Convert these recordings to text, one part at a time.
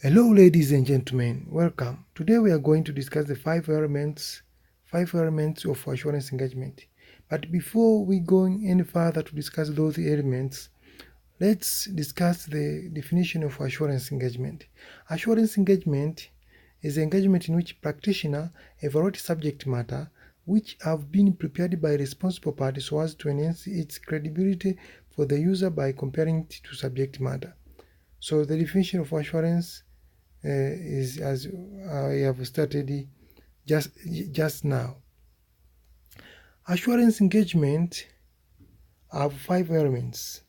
Hello ladies and gentlemen, welcome. Today we are going to discuss the five elements of assurance engagement. But before we go any further to discuss those elements, let's discuss the definition of assurance engagement. Assurance engagement is engagement in which practitioner evaluate subject matter which have been prepared by responsible parties so as to enhance its credibility for the user by comparing it to subject matter. So the definition of assurance is as I have started just now. Assurance engagement have five elements.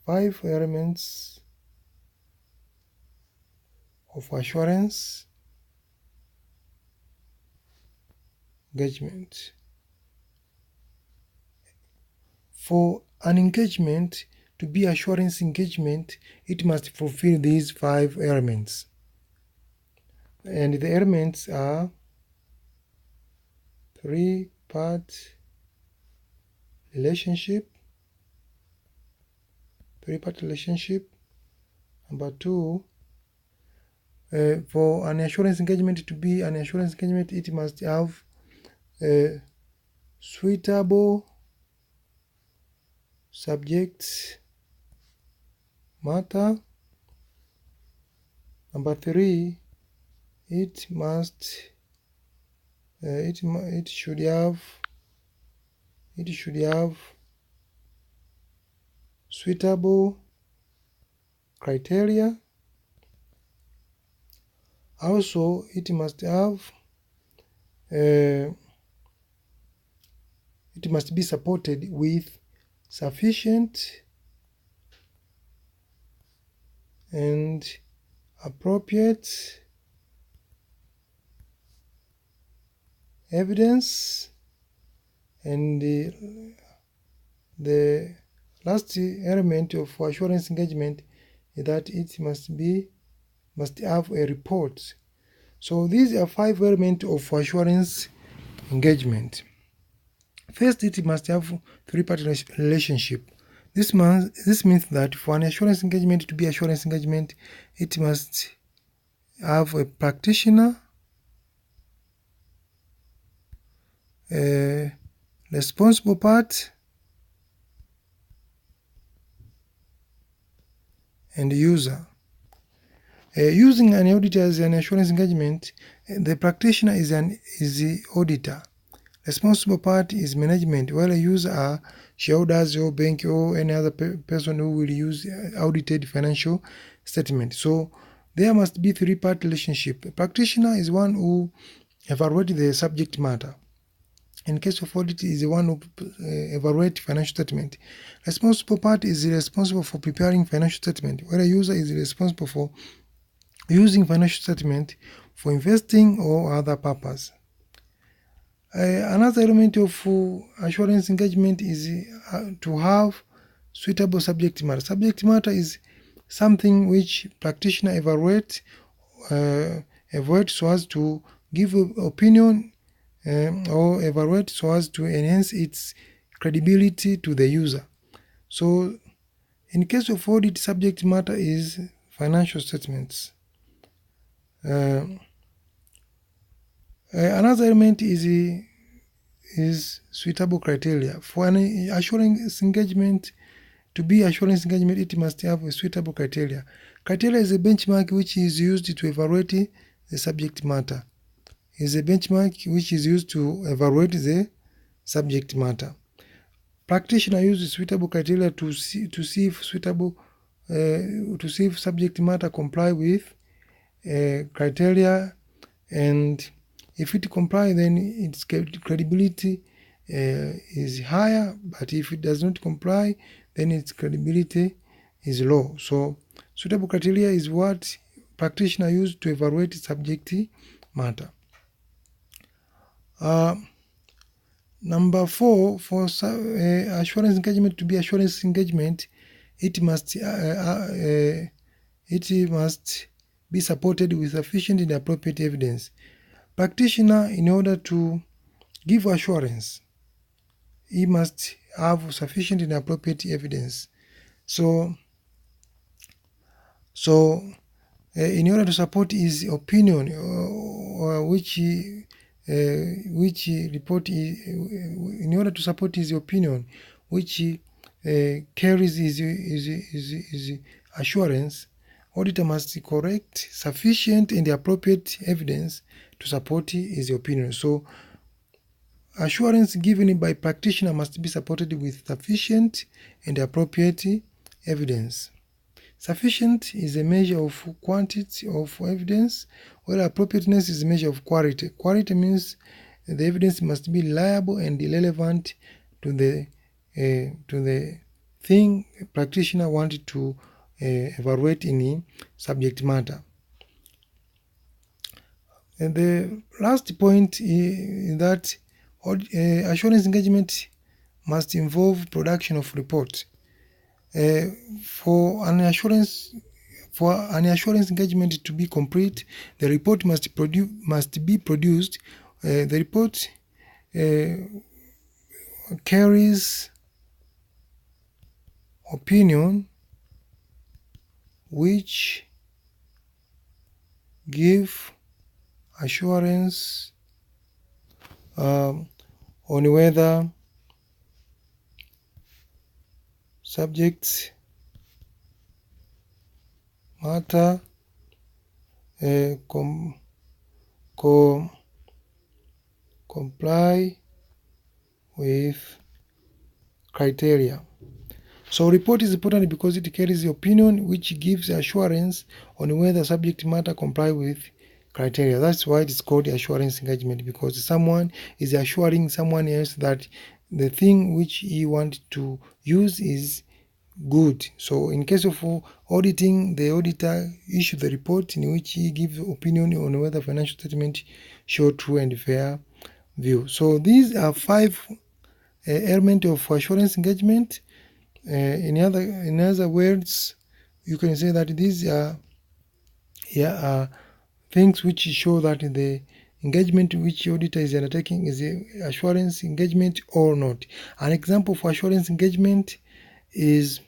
Five elements of assurance engagement. For an engagement to be assurance engagement, it must fulfill these five elements. And the elements are three-part relationship. Number two, for an assurance engagement to be an assurance engagement, it must have a suitable subject matter. Number three, it should have suitable criteria. Also, it must be supported with sufficient and appropriate evidence, and the last element of assurance engagement is that it must have a report. So these are five elements of assurance engagement. First, it must have three-party relationship. This means that for an assurance engagement to be assurance engagement, it must have a practitioner, a responsible part, and user. Using an auditor as an assurance engagement, the practitioner is the auditor. Responsible party is management, while a user are shareholders or bank or any other person who will use audited financial statement. So there must be three-part relationship. A practitioner is one who evaluates the subject matter. In case of audit, is the one who evaluates financial statement. Responsible party is responsible for preparing financial statement, while a user is responsible for using financial statement for investing or other purpose. Another element of assurance engagement is to have suitable subject matter. Subject matter is something which practitioner evaluate so as to give opinion or evaluate so as to enhance its credibility to the user. So in case of audit, subject matter is financial statements. Another element is suitable criteria. For an assurance engagement to be assurance engagement, it must have a suitable criteria. Criteria is a benchmark which is used to evaluate the subject matter. Is a benchmark which is used to evaluate the subject matter. Practitioner uses suitable criteria to see if subject matter comply with criteria, and if it comply, then its credibility is higher, but if it does not comply, then its credibility is low. So suitable criteria is what practitioner use to evaluate subject matter. Number 4, for assurance engagement to be assurance engagement, it must be supported with sufficient and appropriate evidence. Practitioner, in order to give assurance, he must have sufficient and appropriate evidence. So So in order to support his opinion, which report in order to support his opinion, which carries his assurance, auditor must correct sufficient and appropriate evidence to support his opinion. So assurance given by practitioner must be supported with sufficient and appropriate evidence. Sufficient is a measure of quantity of evidence, while appropriateness is a measure of quality. Quality means the evidence must be reliable and relevant to the thing a practitioner wanted to evaluate in subject matter. And the last point is that assurance engagement must involve production of report. For an assurance engagement to be complete, the report must be produced. The report carries opinion which give assurance on whether subject matter comply with criteria. So report is important because it carries the opinion which gives assurance on whether subject matter comply with criteria. That's why it's called assurance engagement, because someone is assuring someone else that the thing which he wants to use is good. So in case of auditing, the auditor issues the report in which he gives opinion on whether financial statement show true and fair view. So these are 5 elements of assurance engagement. In other words, you can say that these are things which show that the engagement which auditor is undertaking is a assurance engagement or not. An example for assurance engagement is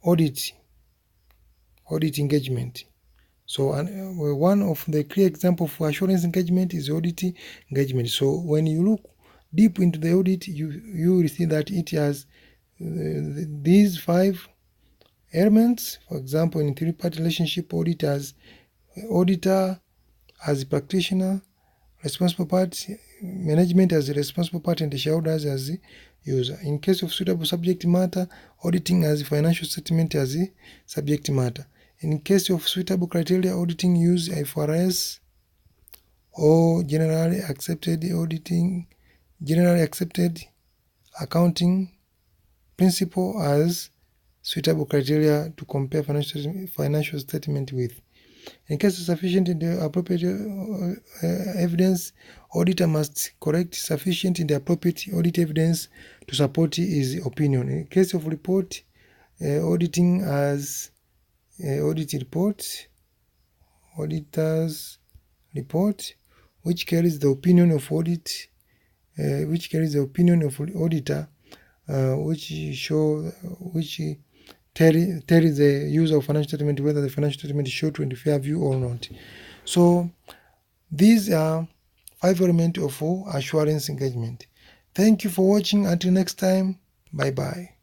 audit engagement. So one of the clear example for assurance engagement is audit engagement. So when you look deep into the audit, you will see that it has these 5 elements. For example, in 3-party relationship, auditor as a practitioner, responsible party, management as a responsible party, and the shareholders as a user. In case of suitable subject matter, auditing as a financial statement as a subject matter. In case of suitable criteria, auditing use IFRS or generally accepted accounting principle as suitable criteria to compare financial statement with. In case of sufficient and appropriate evidence, auditor must correct sufficient and appropriate audit evidence to support his opinion. In case of report, auditing as auditor's report, which carries the opinion of auditor, which tell the user of financial statement whether the financial statement is show true and fair view or not. So these are 5 elements of assurance engagement. Thank you for watching. Until next time, bye bye.